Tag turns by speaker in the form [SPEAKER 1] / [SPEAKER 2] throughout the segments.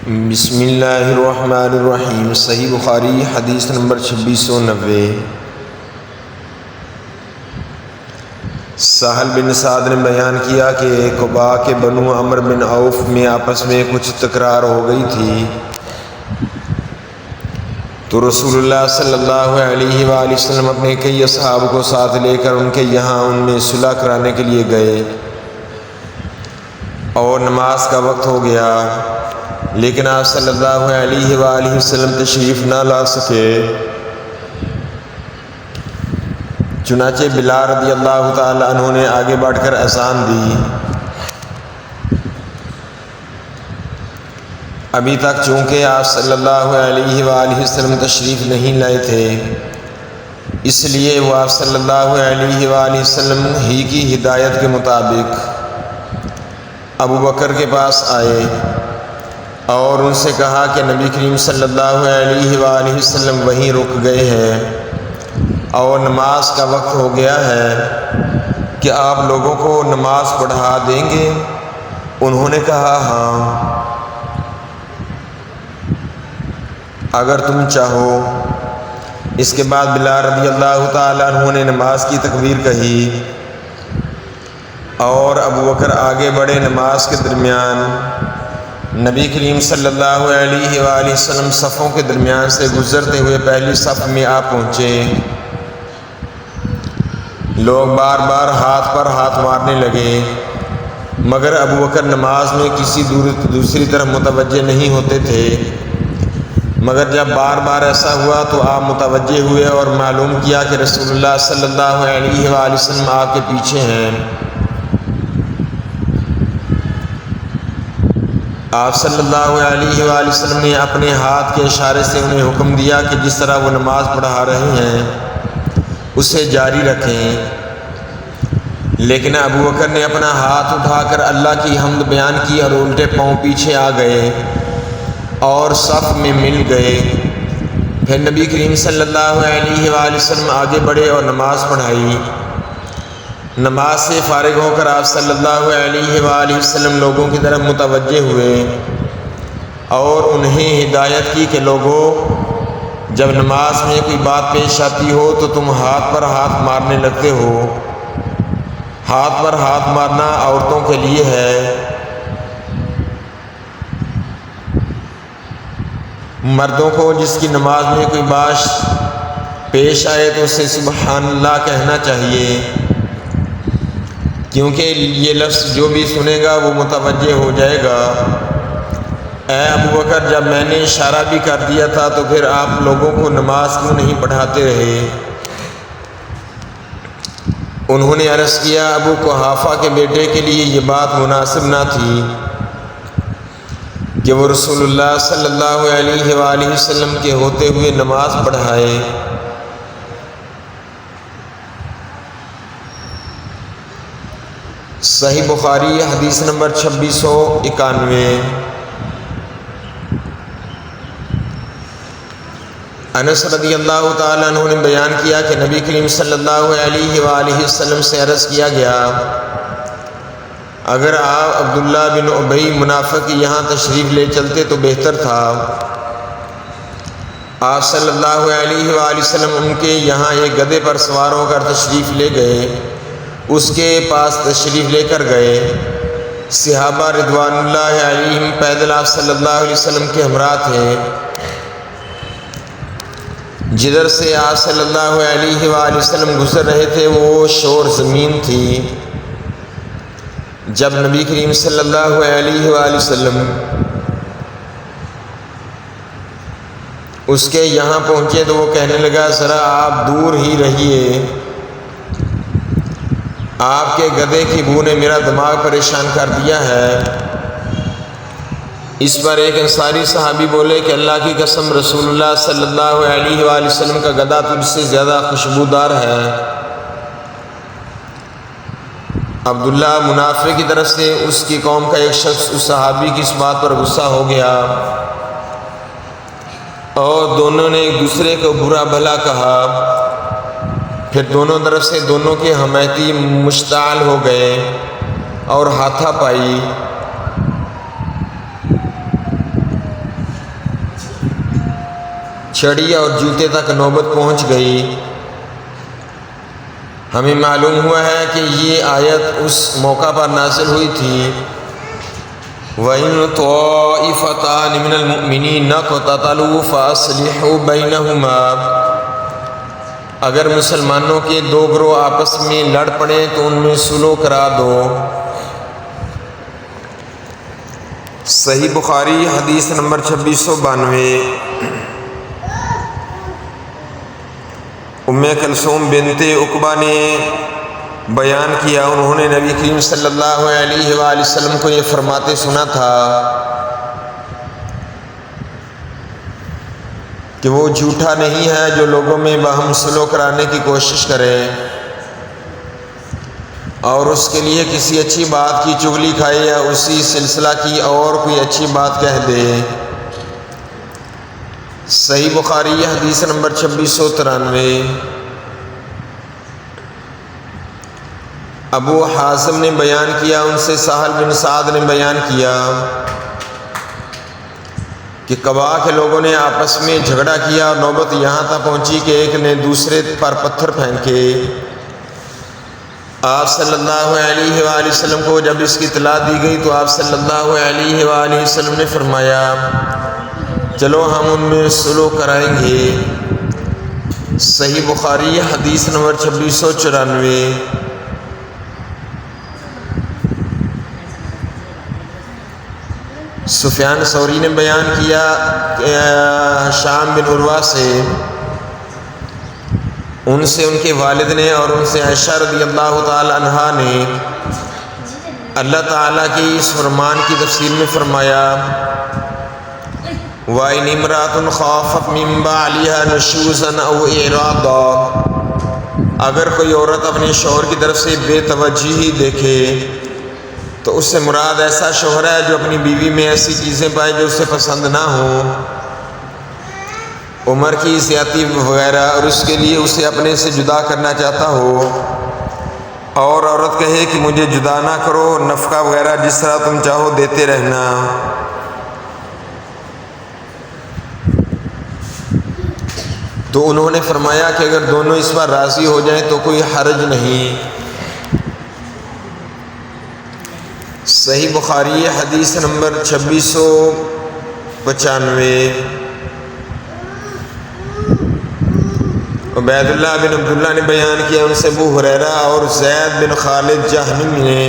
[SPEAKER 1] بسم اللہ الرحمن الرحیم۔ صحیح بخاری حدیث نمبر 2690۔ سہل بن سعد نے بیان کیا کہ قباء کے بنو عمرو بن عوف میں آپس میں کچھ تکرار ہو گئی تھی، تو رسول اللہ صلی اللہ علیہ وآلہ وسلم اپنے کئی اصحاب کو ساتھ لے کر ان کے یہاں ان میں صلح کرانے کے لیے گئے، اور نماز کا وقت ہو گیا، لیکن آپ صلی اللہ علیہ وآلہ وسلم تشریف نہ لا سکے۔ چنانچہ بلال رضی اللہ تعالی عنہ نے آگے بڑھ کر اذان دی۔ ابھی تک چونکہ آپ صلی اللہ علیہ وآلہ وسلم تشریف نہیں لائے تھے، اس لیے وہ آپ صلی اللہ علیہ وآلہ وسلم ہی کی ہدایت کے مطابق ابو بکر کے پاس آئے اور ان سے کہا کہ نبی کریم صلی اللہ علیہ وآلہ وسلم وہیں رک گئے ہیں اور نماز کا وقت ہو گیا ہے، کہ آپ لوگوں کو نماز پڑھا دیں گے؟ انہوں نے کہا ہاں، اگر تم چاہو۔ اس کے بعد بلال رضی اللہ تعالیٰ عنہ نے نماز کی تکبیر کہی اور ابو بکر آگے بڑھے۔ نماز کے درمیان نبی کریم صلی اللہ علیہ وآلہ وسلم صفوں کے درمیان سے گزرتے ہوئے پہلی صف میں آ پہنچے۔ لوگ بار بار ہاتھ پر ہاتھ مارنے لگے، مگر ابو بکر نماز میں کسی دوسری طرف متوجہ نہیں ہوتے تھے، مگر جب بار بار ایسا ہوا تو آپ متوجہ ہوئے اور معلوم کیا کہ رسول اللہ صلی اللہ علیہ وآلہ وسلم آپ کے پیچھے ہیں۔ آپ صلی اللہ علیہ وآلہ وسلم نے اپنے ہاتھ کے اشارے سے انہیں حکم دیا کہ جس طرح وہ نماز پڑھا رہے ہیں اسے جاری رکھیں، لیکن ابو بکر نے اپنا ہاتھ اٹھا کر اللہ کی حمد بیان کی اور الٹے پاؤں پیچھے آ گئے اور صف میں مل گئے۔ پھر نبی کریم صلی اللہ علیہ وآلہ وسلم آگے بڑھے اور نماز پڑھائی۔ نماز سے فارغ ہو کر آپ صلی اللہ علیہ وآلہ وسلم لوگوں کی طرف متوجہ ہوئے اور انہیں ہدایت کی کہ لوگوں، جب نماز میں کوئی بات پیش آتی ہو تو تم ہاتھ پر ہاتھ مارنے لگتے ہو۔ ہاتھ پر ہاتھ مارنا عورتوں کے لیے ہے، مردوں کو جس کی نماز میں کوئی بات پیش آئے تو اسے سبحان اللہ کہنا چاہیے، کیونکہ یہ لفظ جو بھی سنے گا وہ متوجہ ہو جائے گا۔ اے ابو بکر، جب میں نے اشارہ بھی کر دیا تھا تو پھر آپ لوگوں کو نماز کیوں نہیں پڑھاتے رہے؟ انہوں نے عرض کیا، ابو قحافہ کے بیٹے کے لیے یہ بات مناسب نہ تھی کہ وہ رسول اللہ صلی اللہ علیہ وآلہ وسلم کے ہوتے ہوئے نماز پڑھائے۔ صحیح بخاری حدیث نمبر 2691۔ انس رضی اللہ تعالیٰ عنہ نے بیان کیا کہ نبی کریم صلی اللہ علیہ وآلہ وسلم سے عرض کیا گیا، اگر آپ عبداللہ بن ابی منافق یہاں تشریف لے چلتے تو بہتر تھا۔ آپ صلی اللہ علیہ وآلہ وسلم ان کے یہاں ایک گدھے پر سوار ہو کر تشریف لے گئے، اس کے پاس تشریف لے کر گئے۔ صحابہ رضوان اللہ علیہم پیدل آپ صلی اللہ علیہ وسلم کے ہمراہ تھے۔ جدھر سے آپ صلی اللہ علیہ وآلہ وسلم گزر رہے تھے وہ شور زمین تھی۔ جب نبی کریم صلی اللہ علیہ وآلہ وسلم اس کے یہاں پہنچے تو وہ کہنے لگا، ذرا آپ دور ہی رہیے، آپ کے گدھے کی بو نے میرا دماغ پریشان کر دیا ہے۔ اس پر ایک انصاری صحابی بولے کہ اللہ کی قسم، رسول اللہ صلی اللہ علیہ وآلہ وسلم کا گدھا تجھ سے زیادہ خوشبودار ہے۔ عبداللہ منافق کی طرف سے اس کی قوم کا ایک شخص اس صحابی کی اس بات پر غصہ ہو گیا اور دونوں نے ایک دوسرے کو برا بھلا کہا۔ پھر دونوں طرف سے دونوں کے حمیتی مشتعل ہو گئے اور ہاتھا پائی۔ چھڑی اور جوتے تک نوبت پہنچ گئی۔ ہمیں معلوم ہوا ہے کہ یہ آیت اس موقع پر نازل ہوئی تھی، وَإِن طَائِفَتَانِ مِنَ الْمُؤْمِنِينَ اقْتَتَلُوا فَأَصْلِحُوا بَيْنَهُمَا، اگر مسلمانوں کے دو گروہ آپس میں لڑ پڑیں تو ان میں صلح کرا دو۔ صحیح بخاری حدیث نمبر 2692۔ ام کلثوم بنت عقبہ نے بیان کیا، انہوں نے نبی کریم صلی اللہ علیہ وآلہ وسلم کو یہ فرماتے سنا تھا کہ وہ جھوٹا نہیں ہے جو لوگوں میں باہم صلح کرانے کی کوشش کرے اور اس کے لیے کسی اچھی بات کی چغلی کھائے یا اسی سلسلہ کی اور کوئی اچھی بات کہہ دے۔ صحیح بخاری حدیث نمبر 2693۔ ابو حازم نے بیان کیا، ان سے سہل بن سعد نے بیان کیا کہ قبا کے لوگوں نے آپس میں جھگڑا کیا اور نوبت یہاں تک پہنچی کہ ایک نے دوسرے پر پتھر پھینکے۔ آپ صلی اللہ علیہ وآلہ وسلم کو جب اس کی اطلاع دی گئی تو آپ صلی اللہ علیہ وآلہ وسلم نے فرمایا چلو ہم ان میں صلح کرائیں گے۔ صحیح بخاری حدیث نمبر 2694۔ سفیان ثوری نے بیان کیا کہ شام بن عروہ سے، ان سے ان کے والد نے اور ان سے عائشہ رضی اللہ تعالی عنہا نے اللہ تعالیٰ کے اس فرمان کی تفسیر میں فرمایا وَإِنِ امْرَأَةٌ خَافَتْ مِن بَعْلِهَا نُشُوزًا أَوْ إِعْرَاضًا، اگر کوئی عورت اپنے شوہر کی طرف سے بے توجہی دیکھے تو اس سے مراد ایسا شوہر ہے جو اپنی بیوی میں ایسی چیزیں پائے جو اسے پسند نہ ہوں، عمر کی زیادتی وغیرہ، اور اس کے لیے اسے اپنے سے جدا کرنا چاہتا ہو، اور عورت کہے کہ مجھے جدا نہ کرو، نفقہ وغیرہ جس طرح تم چاہو دیتے رہنا۔ تو انہوں نے فرمایا کہ اگر دونوں اس پر راضی ہو جائیں تو کوئی حرج نہیں۔ صحیح بخاری حدیث نمبر 2695۔ عبید اللہ بن عبداللہ نے بیان کیا، ان سے ابو ہریرہ اور زید بن خالد جہنمی نے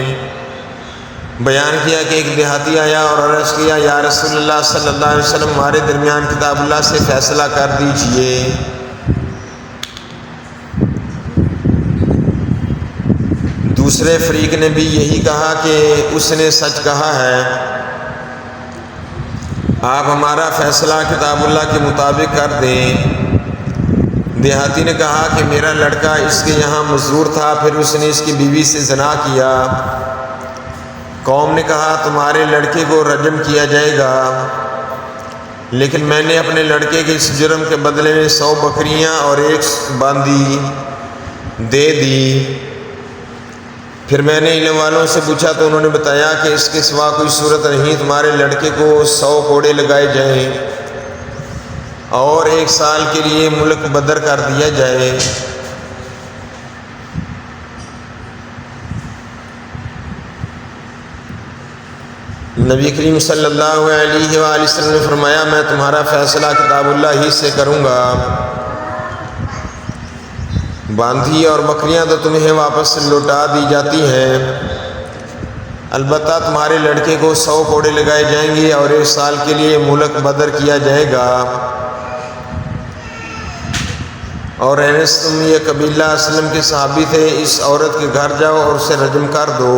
[SPEAKER 1] بیان کیا کہ ایک دیہاتی آیا اور عرض کیا یا رسول اللہ صلی اللہ علیہ وسلم ہمارے درمیان کتاب اللہ سے فیصلہ کر دیجئے۔ دوسرے فریق نے بھی یہی کہا کہ اس نے سچ کہا ہے، آپ ہمارا فیصلہ کتاب اللہ کے مطابق کر دیں۔ دیہاتی نے کہا کہ میرا لڑکا اس کے یہاں مزدور تھا، پھر اس نے اس کی بیوی سے زنا کیا۔ قوم نے کہا تمہارے لڑکے کو رجم کیا جائے گا، لیکن میں نے اپنے لڑکے کے اس جرم کے بدلے میں 100 بکریاں اور 1 باندی دے دی۔ پھر میں نے علم والوں سے پوچھا تو انہوں نے بتایا کہ اس کے سوا کوئی صورت نہیں، تمہارے لڑکے کو 100 کوڑے لگائے جائیں اور 1 سال کے لیے ملک بدر کر دیا جائے۔ نبی کریم صلی اللہ علیہ وآلہ وسلم نے فرمایا میں تمہارا فیصلہ کتاب اللہ ہی سے کروں گا۔ باندھی اور بکریاں تو تمہیں واپس لوٹا دی جاتی ہیں، البتہ تمہارے لڑکے کو 100 کوڑے لگائے جائیں گے اور 1 سال کے لیے ملک بدر کیا جائے گا۔ اور انس تم یہ قبیلہ اسلم کے صحابی تھے، اس عورت کے گھر جاؤ اور اسے رجم کر دو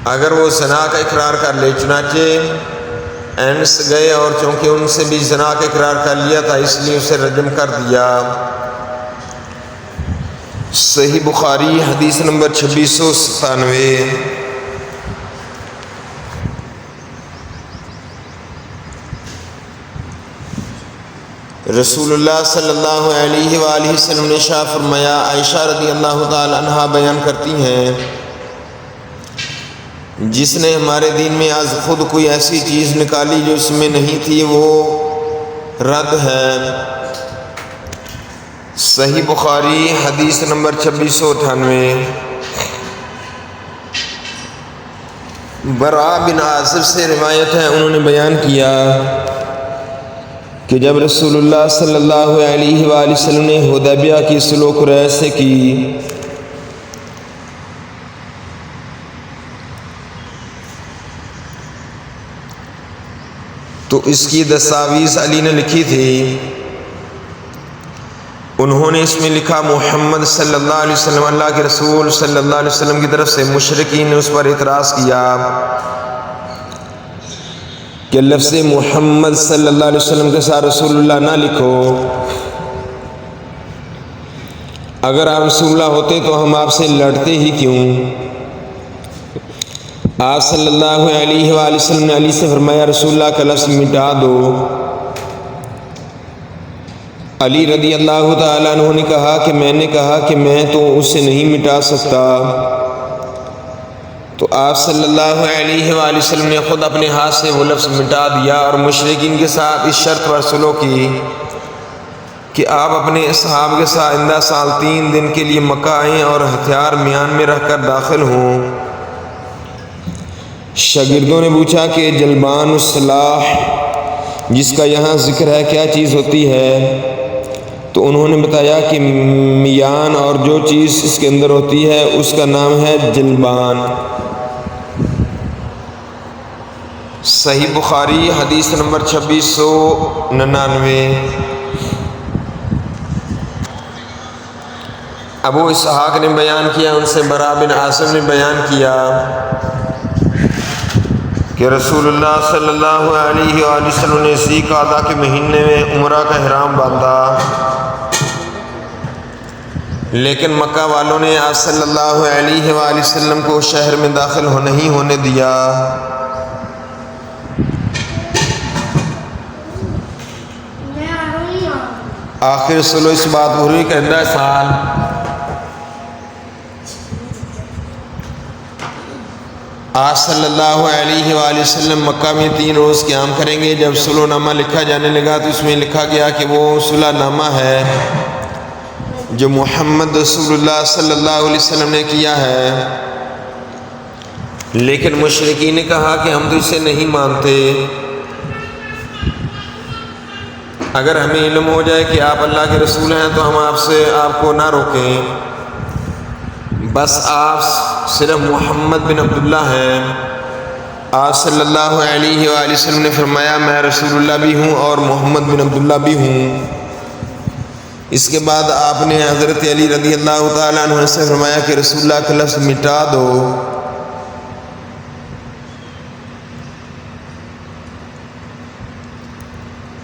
[SPEAKER 1] اگر وہ زنا کا اقرار کر لے۔ چنانچہ انس گئے اور چونکہ ان سے بھی زنا کا اقرار کر لیا تھا اس لیے اسے رجم کر دیا۔ صحیح بخاری حدیث نمبر 2697۔ رسول اللہ صلی اللہ علیہ وآلہ وسلم نے ارشاد فرمایا، عائشہ رضی اللہ تعالی عنہا بیان کرتی ہیں جس نے ہمارے دین میں آج خود کوئی ایسی چیز نکالی جو اس میں نہیں تھی وہ رد ہے۔ صحیح بخاری حدیث نمبر 2698۔ براء بن عازب سے روایت ہے، انہوں نے بیان کیا کہ جب رسول اللہ صلی اللہ علیہ وآلہ وسلم نے حدیبیہ کی صلح قریش سے کی تو اس کی دستاویز علی نے لکھی تھی۔ انہوں نے اس میں لکھا محمد صلی اللہ علیہ وسلم، اللہ کے رسول صلی اللہ علیہ وسلم کی طرف سے مشرکین نے اس پر اعتراض کیا کہ لفظ محمد صلی اللہ علیہ وسلم کے ساتھ رسول اللہ نہ لکھو، اگر آپ رسول اللہ ہوتے تو ہم آپ سے لڑتے ہی کیوں؟ آپ صلی اللہ علیہ وآلہ وسلم نے علی سے فرمایا رسول اللہ کا لفظ مٹا دو۔ علی رضی اللہ تعالیٰ عنہ نے کہا کہ میں نے کہا کہ میں تو اسے نہیں مٹا سکتا، تو آپ صلی اللہ علیہ وآلہ وسلم نے خود اپنے ہاتھ سے وہ لفظ مٹا دیا اور مشرکین کے ساتھ اس شرط پر صلح کی کہ آپ اپنے اصحاب کے ساتھ آئندہ سال 3 دن کے لیے مکہ آئیں اور ہتھیار میان میں رکھ کر داخل ہوں۔ شاگردوں نے پوچھا کہ جلبان السلاح جس کا یہاں ذکر ہے کیا چیز ہوتی ہے؟ تو انہوں نے بتایا کہ میان اور جو چیز اس کے اندر ہوتی ہے اس کا نام ہے جلبان۔ صحیح بخاری حدیث نمبر 2699۔ ابو اسحاق نے بیان کیا، ان سے براء بن عازب نے بیان کیا کہ رسول اللہ صلی اللہ علیہ وآلہ وسلم نے ذی قعدہ کے مہینے میں عمرہ کا احرام باندھا، لیکن مکہ والوں نے آپ صلی اللہ علیہ وآلہ وسلم کو شہر میں داخل نہیں ہونے دیا۔ آخر صلح اس بات ہوئی کہ آئندہ سال آپ صلی اللہ علیہ وآلہ وسلم مکہ میں 3 روز قیام کریں گے۔ جب صلح نامہ لکھا جانے لگا تو اس میں لکھا گیا کہ وہ صلح نامہ ہے جو محمد رسول اللہ صلی اللہ علیہ وسلم نے کیا ہے، لیکن مشرکین نے کہا کہ ہم تو اسے نہیں مانتے، اگر ہمیں علم ہو جائے کہ آپ اللہ کے رسول ہیں تو ہم آپ کو نہ روکیں، بس آپ صرف محمد بن عبداللہ ہیں۔ آپ صلی اللہ علیہ وآلہ وسلم نے فرمایا میں رسول اللہ بھی ہوں اور محمد بن عبداللہ بھی ہوں۔ اس کے بعد آپ نے حضرت علی رضی اللہ تعالیٰ عنہ سے فرمایا کہ رسول اللہ کا لفظ مٹا دو۔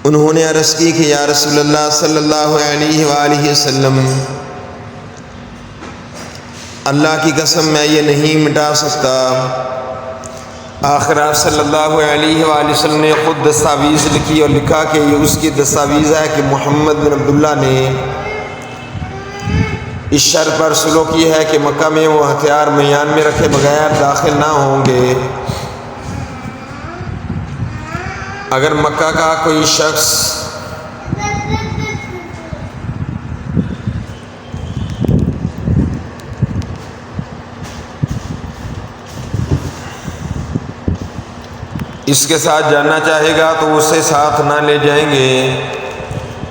[SPEAKER 1] انہوں نے عرض کی کہ یا رسول اللہ صلی اللہ علیہ وآلہ وسلم، اللہ کی قسم میں یہ نہیں مٹا سکتا۔ آخر آپ صلی اللہ علیہ وآلہ وسلم نے خود دستاویز لکھی اور لکھا کہ یہ اس کی دستاویز ہے کہ محمد بن عبداللہ نے اس شرط پر صلح کی ہے کہ مکہ میں وہ ہتھیار میان میں رکھے بغیر داخل نہ ہوں گے۔ اگر مکہ کا کوئی شخص اس کے ساتھ جانا چاہے گا تو اسے ساتھ نہ لے جائیں گے،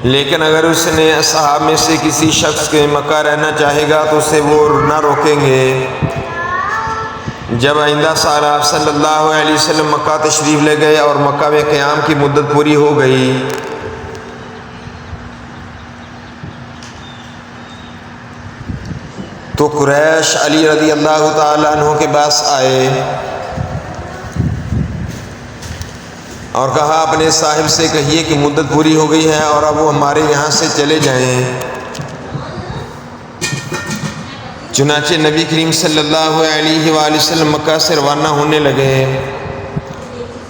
[SPEAKER 1] لیکن اگر اس نے اصحاب میں سے کسی شخص کے مکہ رہنا چاہے گا تو اسے وہ نہ روکیں گے۔ جب آئندہ سال آپ صلی اللہ علیہ وسلم مکہ تشریف لے گئے اور مکہ میں قیام کی مدت پوری ہو گئی تو قریش علی رضی اللہ تعالیٰ عنہ کے پاس آئے اور کہا اپنے صاحب سے کہیے کہ مدت پوری ہو گئی ہے اور اب وہ ہمارے یہاں سے چلے جائیں۔ چنانچہ نبی کریم صلی اللہ علیہ وآلہ وسلم مکہ سے روانہ ہونے لگے۔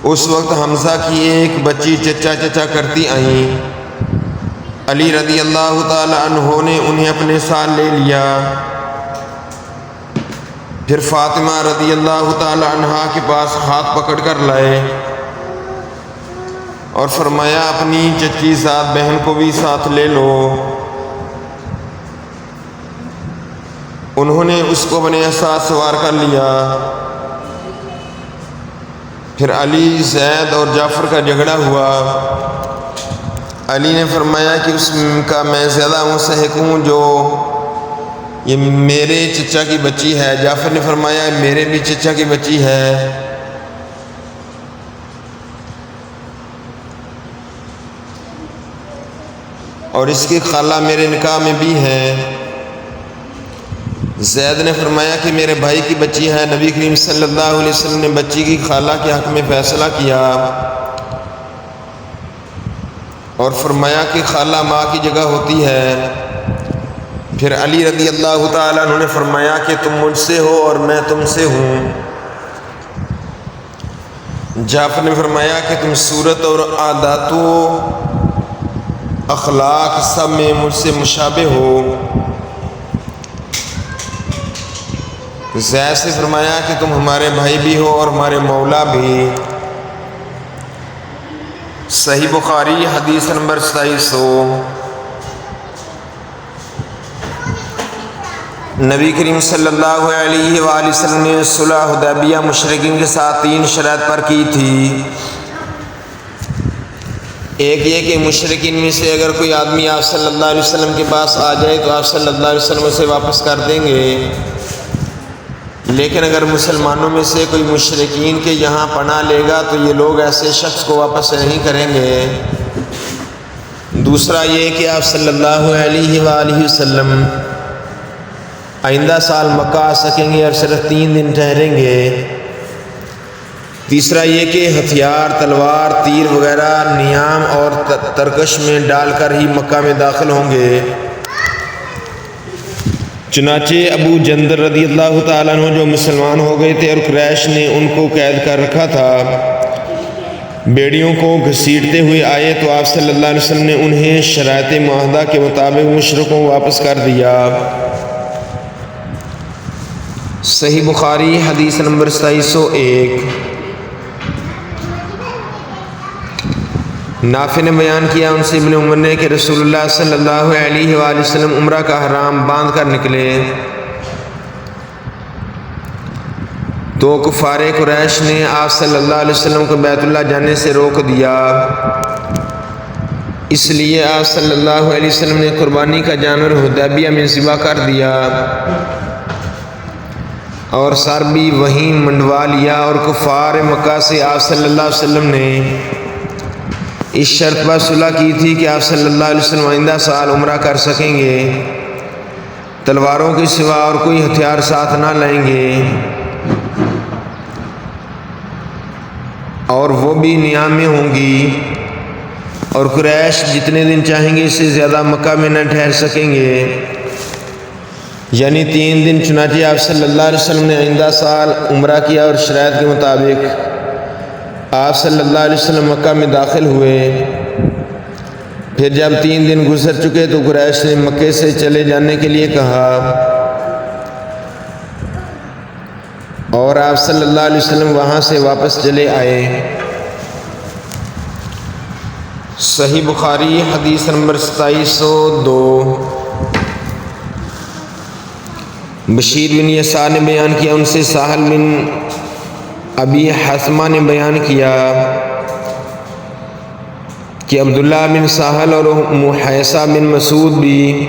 [SPEAKER 1] اس وقت حمزہ کی ایک بچی چچا چچا کرتی آئیں۔ علی رضی اللہ تعالی عنہ نے انہیں اپنے ساتھ لے لیا پھر فاطمہ رضی اللہ تعالی عنہا کے پاس ہاتھ پکڑ کر لائے اور فرمایا اپنی چچی ذات بہن کو بھی ساتھ لے لو۔ انہوں نے اس کو اپنے ساتھ سوار کر لیا۔ پھر علی، زید اور جعفر کا جھگڑا ہوا۔ علی نے فرمایا کہ اس کا میں زیادہ مستحق ہوں جو یہ میرے چچا کی بچی ہے۔ جعفر نے فرمایا میرے بھی چچا کی بچی ہے۔ اور اس کی خالہ میرے نکاح میں بھی ہے۔ زید نے فرمایا کہ میرے بھائی کی بچی ہے۔ نبی کریم صلی اللہ علیہ وسلم نے بچی کی خالہ کے حق میں فیصلہ کیا اور فرمایا کہ خالہ ماں کی جگہ ہوتی ہے۔ پھر علی رضی اللہ تعالیٰ عنہ نے فرمایا کہ تم مجھ سے ہو اور میں تم سے ہوں۔ جعفر نے فرمایا کہ تم صورت اور عادات و اخلاق سب میں مجھ سے مشابہ ہو۔ زید سے فرمایا کہ تم ہمارے بھائی بھی ہو اور ہمارے مولا بھی۔ صحیح بخاری حدیث نمبر 2700۔ نبی کریم صلی اللہ علیہ وآلہ وسلم نے صلح حدیبیہ مشرکین کے ساتھ 3 شرائط پر کی تھی۔ ایک یہ کہ مشرکین میں سے اگر کوئی آدمی آپ صلی اللہ علیہ وسلم کے پاس آ جائے تو آپ صلی اللہ علیہ وسلم اسے واپس کر دیں گے، لیکن اگر مسلمانوں میں سے کوئی مشرکین کے یہاں پناہ لے گا تو یہ لوگ ایسے شخص کو واپس نہیں کریں گے۔ دوسرا یہ کہ آپ صلی اللہ علیہ وآلہ وسلم آئندہ سال مکہ آ سکیں گے اور صرف 3 دن ٹھہریں گے۔ تیسرا یہ کہ ہتھیار، تلوار، تیر وغیرہ نیام اور ترکش میں ڈال کر ہی مکہ میں داخل ہوں گے۔ چنانچہ ابو جندل رضی اللہ تعالیٰ عنہ جو مسلمان ہو گئے تھے اور قریش نے ان کو قید کر رکھا تھا، بیڑیوں کو گھسیٹتے ہوئے آئے تو آپ صلی اللہ علیہ وسلم نے انہیں شرائط معاہدہ کے مطابق مشرکوں کو واپس کر دیا۔ صحیح بخاری حدیث نمبر 2701۔ نافع نے بیان کیا ان سے ابن عمر نے کہ رسول اللہ صلی اللہ علیہ وآلہ وسلم عمرہ کا احرام باندھ کر نکلے تو کفار قریش نے آپ صلی اللہ علیہ وسلم کو بیت اللہ جانے سے روک دیا۔ اس لیے آپ صلی اللہ علیہ وسلم نے قربانی کا جانور حدیبیہ میں ذبح کر دیا اور سر بھی وہیں منڈوا لیا، اور کفار مکہ سے آپ صلی اللہ علیہ وسلم نے اس شرط پر صلح کی تھی کہ آپ صلی اللہ علیہ وسلم آئندہ سال عمرہ کر سکیں گے، تلواروں کے سوا اور کوئی ہتھیار ساتھ نہ لائیں گے، اور وہ بھی نیام میں ہوں گی، اور قریش جتنے دن چاہیں گے اس سے زیادہ مکہ میں نہ ٹھہر سکیں گے، یعنی 3 دن۔ چنانچہ آپ صلی اللہ علیہ وسلم نے آئندہ سال عمرہ کیا اور شرائط کے مطابق آپ صلی اللہ علیہ وسلم مکہ میں داخل ہوئے۔ پھر جب 3 دن گزر چکے تو قریش نے مکے سے چلے جانے کے لیے کہا اور آپ صلی اللہ علیہ وسلم وہاں سے واپس چلے آئے۔ صحیح بخاری حدیث نمبر 2702۔ بشیر بن یسار نے بیان کیا ان سے سہل بن ابی حثمہ نے بیان کیا کہ عبداللہ بن سہل اور محیصہ بن مسعود بھی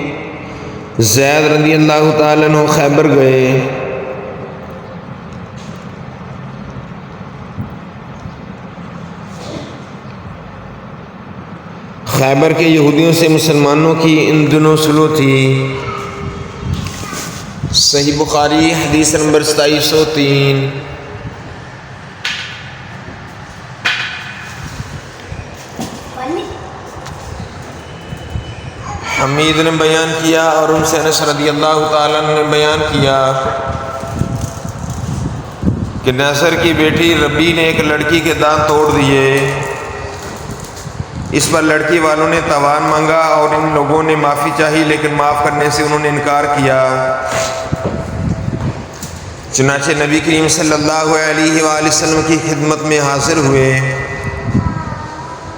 [SPEAKER 1] زید رضی اللہ تعالیٰ عنہ خیبر گئے۔ خیبر کے یہودیوں سے مسلمانوں کی ان دنوں صلح تھی۔ صحیح بخاری حدیث نمبر 2703۔ حمید نے بیان کیا اور ان سے انس رضی اللہ تعالیٰ عنہ نے بیان کیا کہ نصر کی بیٹی ربی نے ایک لڑکی کے دانت توڑ دیے۔ اس پر لڑکی والوں نے تاوان مانگا اور ان لوگوں نے معافی چاہی، لیکن معاف کرنے سے انہوں نے انکار کیا۔ چنانچہ نبی کریم صلی اللہ علیہ وآلہ وسلم کی خدمت میں حاضر ہوئے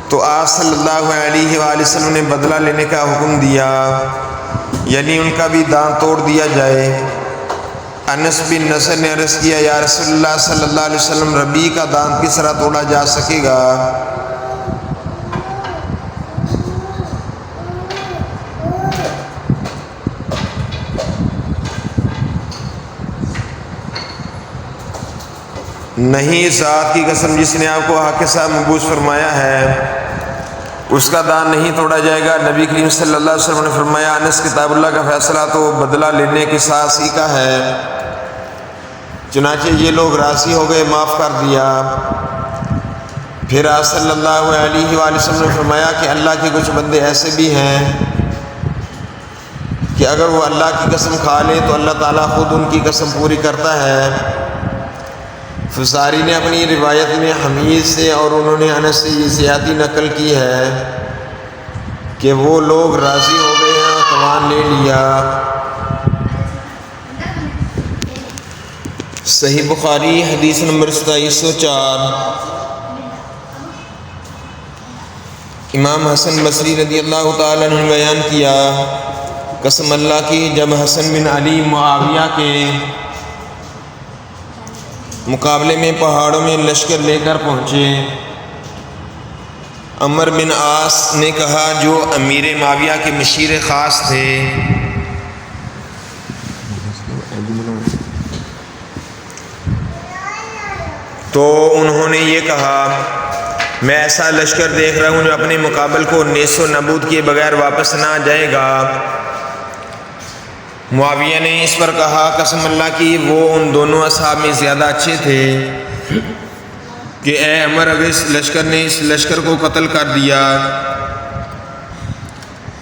[SPEAKER 1] تو آپ صلی اللہ علیہ وآلہ وسلم نے بدلہ لینے کا حکم دیا، یعنی ان کا بھی دانت توڑ دیا جائے۔ انس بن نصر نے عرض کیا، یا رسول اللہ صلی اللہ علیہ وسلم، ربی کا دانت کس طرح توڑا جا سکے گا؟ نہیں، ذات کی قسم جس نے آپ کو حق کے ساتھ مبعوث فرمایا ہے اس کا دان نہیں توڑا جائے گا۔ نبی کریم صلی اللہ علیہ وسلم نے فرمایا، انس، کتاب اللہ کا فیصلہ تو بدلہ لینے کے ساتھ ہی کا ہے۔ چنانچہ یہ لوگ راضی ہو گئے، معاف کر دیا۔ پھر آپ صلی اللہ علیہ وآلہ وسلم نے فرمایا کہ اللہ کے کچھ بندے ایسے بھی ہیں کہ اگر وہ اللہ کی قسم کھا لیں تو اللہ تعالیٰ خود ان کی قسم پوری کرتا ہے۔ فزاری نے اپنی روایت میں حمید سے اور انہوں نے انس سے یہ زیادتی نقل کی ہے کہ وہ لوگ راضی ہو گئے ہیں اور تمام لے لیا۔ صحیح بخاری حدیث نمبر 2704۔ امام حسن بصری رضی اللہ تعالیٰ عنہ نے بیان کیا، قسم اللہ کی، جب حسن بن علی معاویہ کے مقابلے میں پہاڑوں میں لشکر لے کر پہنچے، عمر بن عاص نے کہا، جو امیر معاویہ کے مشیر خاص تھے، تو انہوں نے یہ کہا، میں ایسا لشکر دیکھ رہا ہوں جو اپنے مقابل کو نیست و نابود کیے بغیر واپس نہ جائے گا۔ معاویہ نے اس پر کہا، قسم اللہ کی، وہ ان دونوں اصحاب میں زیادہ اچھے تھے کہ اے عمر، اگر اس لشکر نے اس لشکر کو قتل کر دیا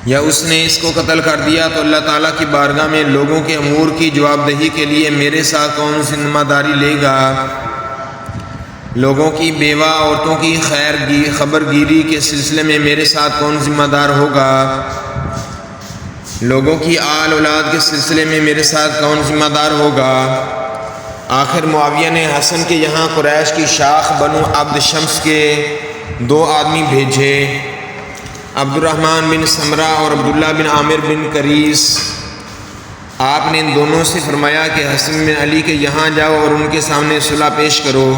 [SPEAKER 1] یا اس نے اس کو قتل کر دیا تو اللہ تعالیٰ کی بارگاہ میں لوگوں کے امور کی جواب دہی کے لیے میرے ساتھ کون ذمہ داری لے گا؟ لوگوں کی بیوہ عورتوں کی خبر گیری کے سلسلے میں میرے ساتھ کون ذمہ دار ہوگا؟ لوگوں کی آل اولاد کے سلسلے میں میرے ساتھ کون ذمہ دار ہوگا؟ آخر معاویہ نے حسن کے یہاں قریش کی شاخ بنو عبد شمس کے 2 آدمی بھیجے، عبد الرحمن بن سمرہ اور عبداللہ بن عامر بن کریس۔ آپ نے ان دونوں سے فرمایا کہ حسن بن علی کے یہاں جاؤ اور ان کے سامنے صلح پیش کرو،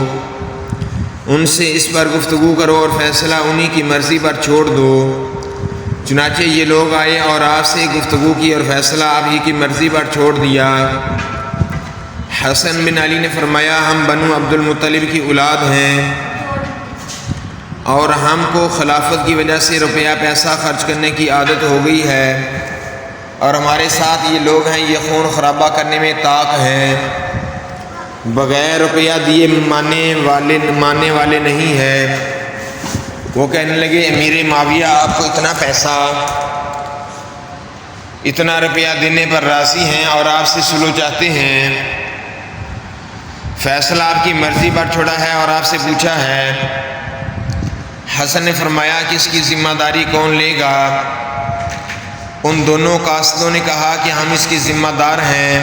[SPEAKER 1] ان سے اس پر گفتگو کرو اور فیصلہ انہی کی مرضی پر چھوڑ دو۔ چنانچہ یہ لوگ آئے اور آپ سے گفتگو کی اور فیصلہ آپ ہی کی مرضی پر چھوڑ دیا۔ حسن بن علی نے فرمایا، ہم بنو عبد المطلب کی اولاد ہیں اور ہم کو خلافت کی وجہ سے روپیہ پیسہ خرچ کرنے کی عادت ہو گئی ہے، اور ہمارے ساتھ یہ لوگ ہیں، یہ خون خرابہ کرنے میں طاق ہیں، بغیر روپیہ دیے ماننے والے نہیں ہیں۔ وہ کہنے لگے، امیر معاویہ آپ کو اتنا پیسہ، اتنا روپیہ دینے پر راضی ہیں اور آپ سے صلح چاہتے ہیں، فیصلہ آپ کی مرضی پر چھوڑا ہے اور آپ سے پوچھا ہے۔ حسن نے فرمایا کہ اس کی ذمہ داری کون لے گا؟ ان دونوں قاصدوں نے کہا کہ ہم اس کی ذمہ دار ہیں۔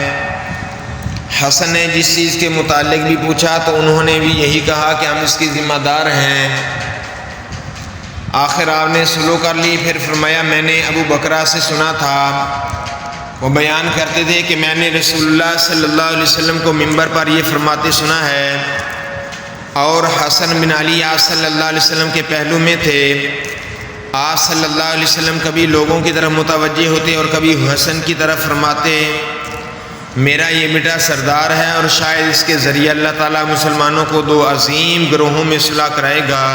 [SPEAKER 1] حسن نے جس چیز کے متعلق بھی پوچھا تو انہوں نے بھی یہی کہا کہ ہم اس کی ذمہ دار ہیں۔ آخر آپ نے صلح کر لی۔ پھر فرمایا، میں نے ابو بکرہ سے سنا تھا، وہ بیان کرتے تھے کہ میں نے رسول اللہ صلی اللہ علیہ وسلم کو منبر پر یہ فرماتے سنا ہے، اور حسن بن علی آپ صلی اللہ علیہ وسلم کے پہلو میں تھے۔ آپ صلی اللہ علیہ وسلم کبھی لوگوں کی طرف متوجہ ہوتے اور کبھی حسن کی طرف فرماتے، میرا یہ بیٹا سردار ہے اور شاید اس کے ذریعے اللہ تعالیٰ مسلمانوں کو 2 عظیم گروہوں میں صلح کرائے گا۔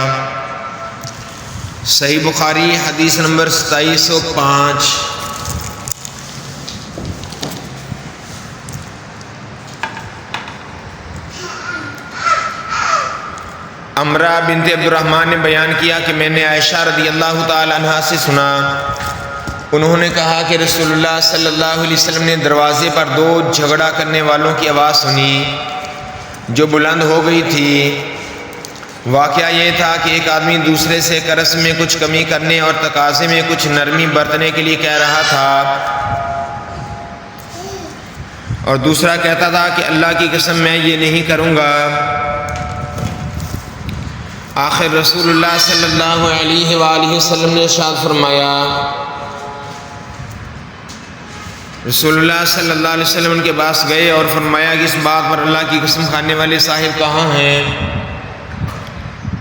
[SPEAKER 1] صحیح بخاری حدیث نمبر 2705۔ عمرہ بنت عبد الرحمن نے بیان کیا کہ میں نے عائشہ رضی اللہ تعالی عنہا سے سنا، انہوں نے کہا کہ رسول اللہ صلی اللہ علیہ وسلم نے دروازے پر 2 جھگڑا کرنے والوں کی آواز سنی جو بلند ہو گئی تھی۔ واقعہ یہ تھا کہ ایک آدمی دوسرے سے قرض میں کچھ کمی کرنے اور تقاضے میں کچھ نرمی برتنے کے لیے کہہ رہا تھا، اور دوسرا کہتا تھا کہ اللہ کی قسم میں یہ نہیں کروں گا۔ آخر رسول اللہ صلی اللہ علیہ وآلہ وسلم نے ارشاد فرمایا، رسول اللہ صلی اللہ علیہ وسلم ان کے پاس گئے اور فرمایا کہ اس بات پر اللہ کی قسم کھانے والے صاحب کہاں ہیں؟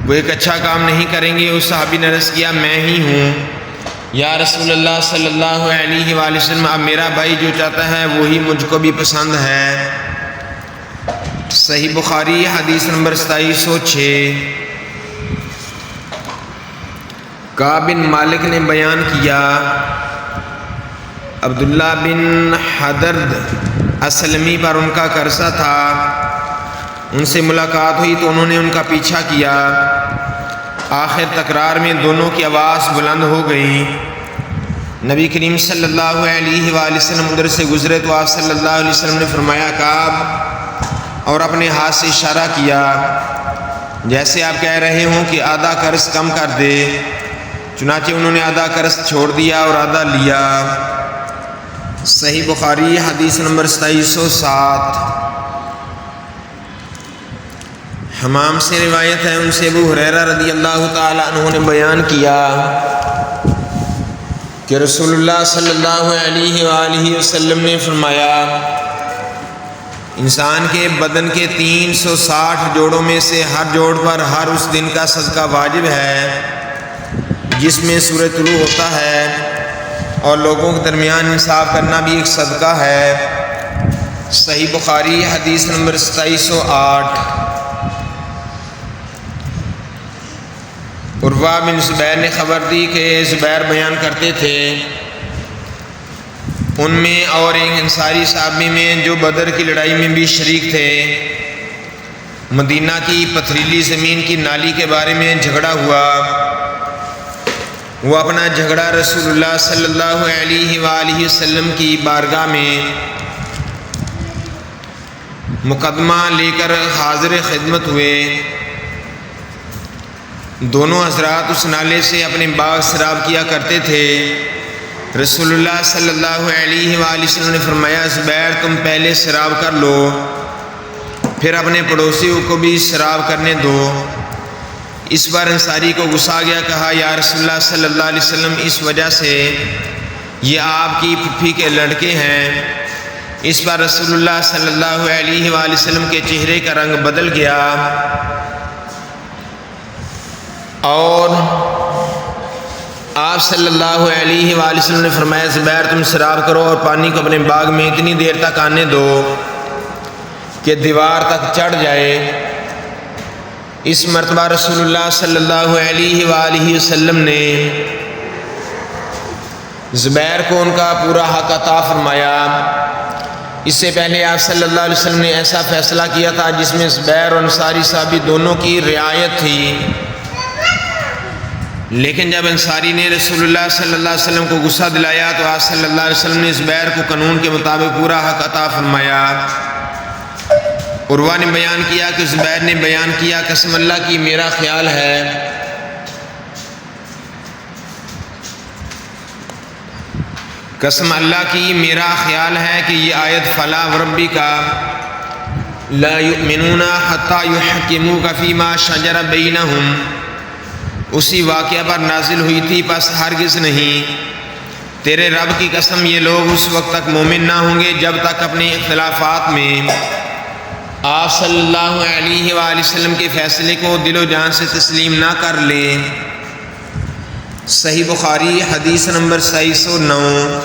[SPEAKER 1] وہ ایک اچھا کام نہیں کریں گے۔ اس صحابی نے عرض کیا، میں ہی ہوں یا رسول اللہ صلی اللہ علیہ وآلہ وسلم، اب میرا بھائی جو چاہتا ہے وہی مجھ کو بھی پسند ہے۔ صحیح بخاری حدیث نمبر 2706۔ کعب بن مالک نے بیان کیا، عبداللہ بن حدرد اسلمی پر ان کا قرضہ تھا، ان سے ملاقات ہوئی تو انہوں نے ان کا پیچھا کیا، آخر تکرار میں دونوں کی آواز بلند ہو گئی۔ نبی کریم صلی اللہ علیہ وآلہ وسلم ادھر سے گزرے تو آپ صلی اللہ علیہ وسلم نے فرمایا، کعب، اور اپنے ہاتھ سے اشارہ کیا جیسے آپ کہہ رہے ہوں کہ آدھا قرض کم کر دے۔ چنانچہ انہوں نے آدھا قرض چھوڑ دیا اور آدھا لیا۔ صحیح بخاری حدیث نمبر 2707۔ حمام سے روایت ہے، ان سے ابو ہریرہ رضی اللہ تعالی عنہ نے بیان کیا کہ رسول اللہ صلی اللہ علیہ وآلہ وسلم نے فرمایا، انسان کے بدن کے 360 جوڑوں میں سے ہر جوڑ پر ہر اس دن کا صدقہ واجب ہے جس میں سورج طلوع ہوتا ہے، اور لوگوں کے درمیان انصاف کرنا بھی ایک صدقہ ہے۔ صحیح بخاری حدیث نمبر 2708۔ عروہ بن زبیر نے خبر دی کہ زبیر بیان کرتے تھے، ان میں اور ایک انصاری صحابی میں جو بدر کی لڑائی میں بھی شریک تھے، مدینہ کی پتھریلی زمین کی نالی کے بارے میں جھگڑا ہوا۔ وہ اپنا جھگڑا رسول اللہ صلی اللہ علیہ وآلہ وسلم کی بارگاہ میں مقدمہ لے کر حاضر خدمت ہوئے۔ دونوں حضرات اس نالے سے اپنے باغ سراب کیا کرتے تھے۔ رسول اللہ صلی اللہ علیہ وآلہ وسلم نے فرمایا، زبیر تم پہلے سراب کر لو، پھر اپنے پڑوسیوں کو بھی سراب کرنے دو۔ اس پر انصاری کو غصہ آ گیا، کہا، یا رسول اللہ صلی اللہ علیہ وسلم، اس وجہ سے یہ آپ کی پھپھی کے لڑکے ہیں۔ اس پر رسول اللہ صلی اللہ علیہ وآلہ وسلم کے چہرے کا رنگ بدل گیا اور آپ صلی اللہ علیہ وآلہ وسلم نے فرمایا، زبیر تم سراب کرو اور پانی کو اپنے باغ میں اتنی دیر تک آنے دو کہ دیوار تک چڑھ جائے۔ اس مرتبہ رسول اللہ صلی اللہ علیہ وآلہ وسلم نے زبیر کو ان کا پورا حق عطا فرمایا۔ اس سے پہلے آپ صلی اللہ علیہ وسلم نے ایسا فیصلہ کیا تھا جس میں زبیر اور انصاری صحابی دونوں کی رعایت تھی، لیکن جب انصاری نے رسول اللہ صلی اللہ علیہ وسلم کو غصہ دلایا تو آپ صلی اللہ علیہ وسلم نے زبیر کو قانون کے مطابق پورا حق عطا فرمایا۔ عروہ نے بیان کیا کہ زبیر نے بیان کیا، قسم اللہ کی میرا خیال ہے قسم اللہ کی میرا خیال ہے کہ یہ آیت فلا وربک لا یؤمنون حتی یحکموک فیما شجر بینہم اسی واقعہ پر نازل ہوئی تھی، پس ہرگز نہیں، تیرے رب کی قسم یہ لوگ اس وقت تک مومن نہ ہوں گے جب تک اپنے اختلافات میں آپ صلی اللہ علیہ وآلہ وسلم کے فیصلے کو دل و جان سے تسلیم نہ کر لیں۔ صحیح بخاری حدیث نمبر 2709۔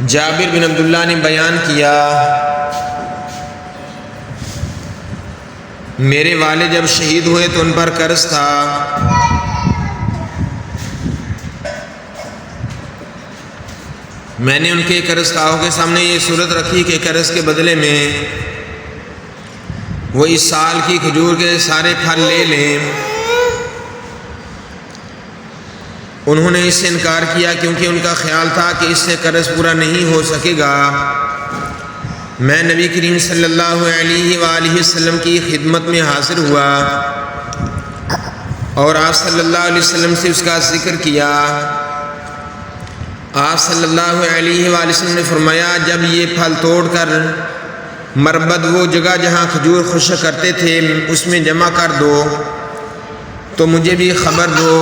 [SPEAKER 1] جابر بن عبداللہ نے بیان کیا، میرے والد جب شہید ہوئے تو ان پر قرض تھا، میں نے ان کے قرض خواہوں کے سامنے یہ صورت رکھی کہ قرض کے بدلے میں وہ اس سال کی کھجور کے سارے پھل لے لیں۔ انہوں نے اس سے انکار کیا کیونکہ ان کا خیال تھا کہ اس سے قرض پورا نہیں ہو سکے گا۔ میں نبی کریم صلی اللہ علیہ وآلہ وسلم کی خدمت میں حاضر ہوا اور آپ صلی اللہ علیہ وسلم سے اس کا ذکر کیا۔ آپ صلی اللہ علیہ وآلہ وسلم نے فرمایا جب یہ پھل توڑ کر مربد وہ جگہ جہاں کھجور خشک کرتے تھے اس میں جمع کر دو تو مجھے بھی خبر دو۔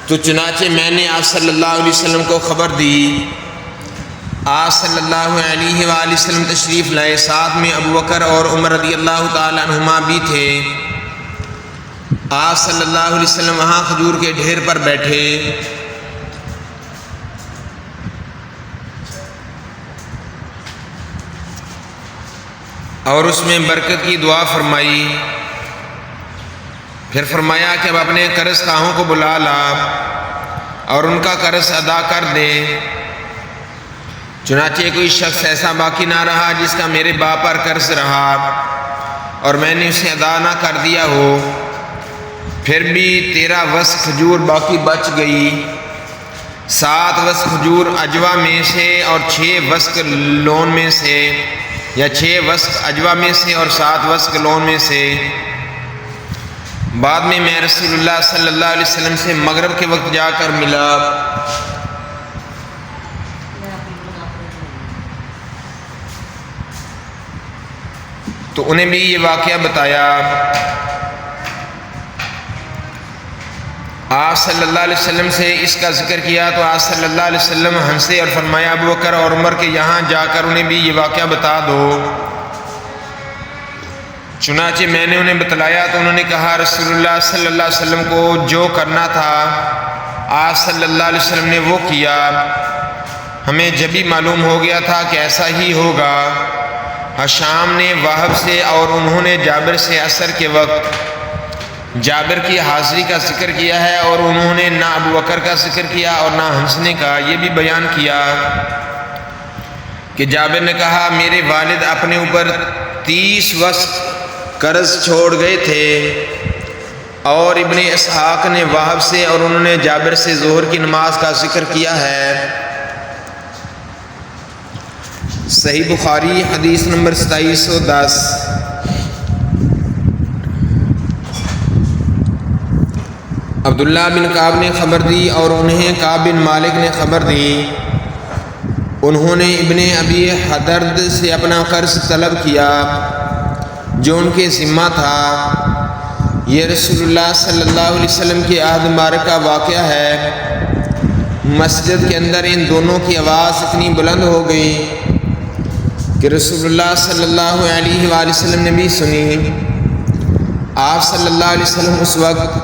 [SPEAKER 1] تو چنانچہ میں نے آپ صلی اللہ علیہ وسلم کو خبر دی۔ آپ صلی اللہ علیہ وآلہ وسلم تشریف لائے، ساتھ میں ابو بکر اور عمر رضی اللہ تعالی عنہما بھی تھے۔ آپ صلی اللہ علیہ وسلم وہاں کھجور کے ڈھیر پر بیٹھے۔ اور اس میں برکت کی دعا فرمائی، پھر فرمایا کہ اب اپنے قرض خواہوں کو بلا لا اور ان کا قرض ادا کر دے۔ چنانچہ کوئی شخص ایسا باقی نہ رہا جس کا میرے باپ پر قرض رہا اور میں نے اسے ادا نہ کر دیا ہو۔ پھر بھی 13 وسق کھجور باقی بچ گئی، 7 وسق کھجور اجوا میں سے اور 6 وسق لون میں سے، یا 6 وسق اجوا میں سے اور 7 وسق لون میں سے۔ بعد میں رسول اللہ صلی اللہ علیہ وسلم سے مغرب کے وقت جا کر ملا۔ تو انہیں بھی یہ واقعہ بتایا۔ آپ صلی اللہ علیہ وسلم سے اس کا ذکر کیا تو آپ صلی اللہ علیہ وسلم ہنسے اور فرمایا ابو بکر اور عمر کے یہاں جا کر انہیں بھی یہ واقعہ بتا دو۔ چنانچہ میں نے انہیں بتلایا تو انہوں نے کہا رسول اللہ صلی اللہ علیہ وسلم کو جو کرنا تھا آپ صلی اللہ علیہ وسلم نے وہ کیا، ہمیں جبھی معلوم ہو گیا تھا کہ ایسا ہی ہوگا۔ شام نے واہب سے اور انہوں نے جابر سے عصر کے وقت جابر کی حاضری کا ذکر کیا ہے، اور انہوں نے نہ ابو بکر کا ذکر کیا اور نہ ہنسنے کا۔ یہ بھی بیان کیا کہ جابر نے کہا میرے والد اپنے اوپر 30 وسق قرض چھوڑ گئے تھے، اور ابن اسحاق نے واہب سے اور انہوں نے جابر سے ظہر کی نماز کا ذکر کیا ہے۔ صحیح بخاری حدیث نمبر 2710۔ عبداللہ بن کعب نے خبر دی اور انہیں کعب بن مالک نے خبر دی، انہوں نے ابن ابی حدرد سے اپنا قرض طلب کیا جو ان کے ذمہ تھا۔ یہ رسول اللہ صلی اللہ علیہ وسلم کی عہد مبارک کا واقعہ ہے۔ مسجد کے اندر ان دونوں کی آواز اتنی بلند ہو گئی کہ رسول اللہ صلی اللہ علیہ وآلہ وسلم نے بھی سنی۔ آپ صلی اللہ علیہ وسلم اس وقت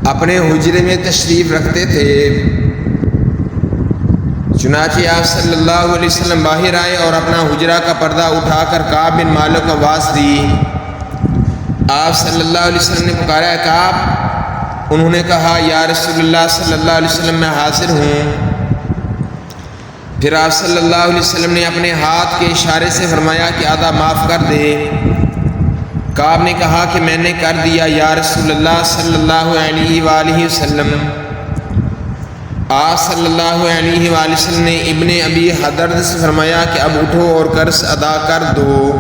[SPEAKER 1] اپنے حجرے میں تشریف رکھتے تھے۔ چنانچہ آپ صلی اللہ علیہ وسلم باہر آئے اور اپنا حجرہ کا پردہ اٹھا کر کعب بن مالک کو آواز دی۔ آپ صلی اللہ علیہ وسلم نے پکارا کعب، انہوں نے کہا یا رسول اللہ صلی اللہ علیہ وسلم میں حاضر ہوں۔ پھر آپ صلی اللہ علیہ وسلم نے اپنے ہاتھ کے اشارے سے فرمایا کہ آدھا معاف کر دے۔ کعب نے کہا کہ میں نے کر دیا یا رسول اللہ صلی اللہ علیہ وآلہ وسلم۔ آپ صلی اللہ علیہ وآلہ وسلم نے ابن ابی حدرد سے فرمایا کہ اب اٹھو اور قرض ادا کر دو۔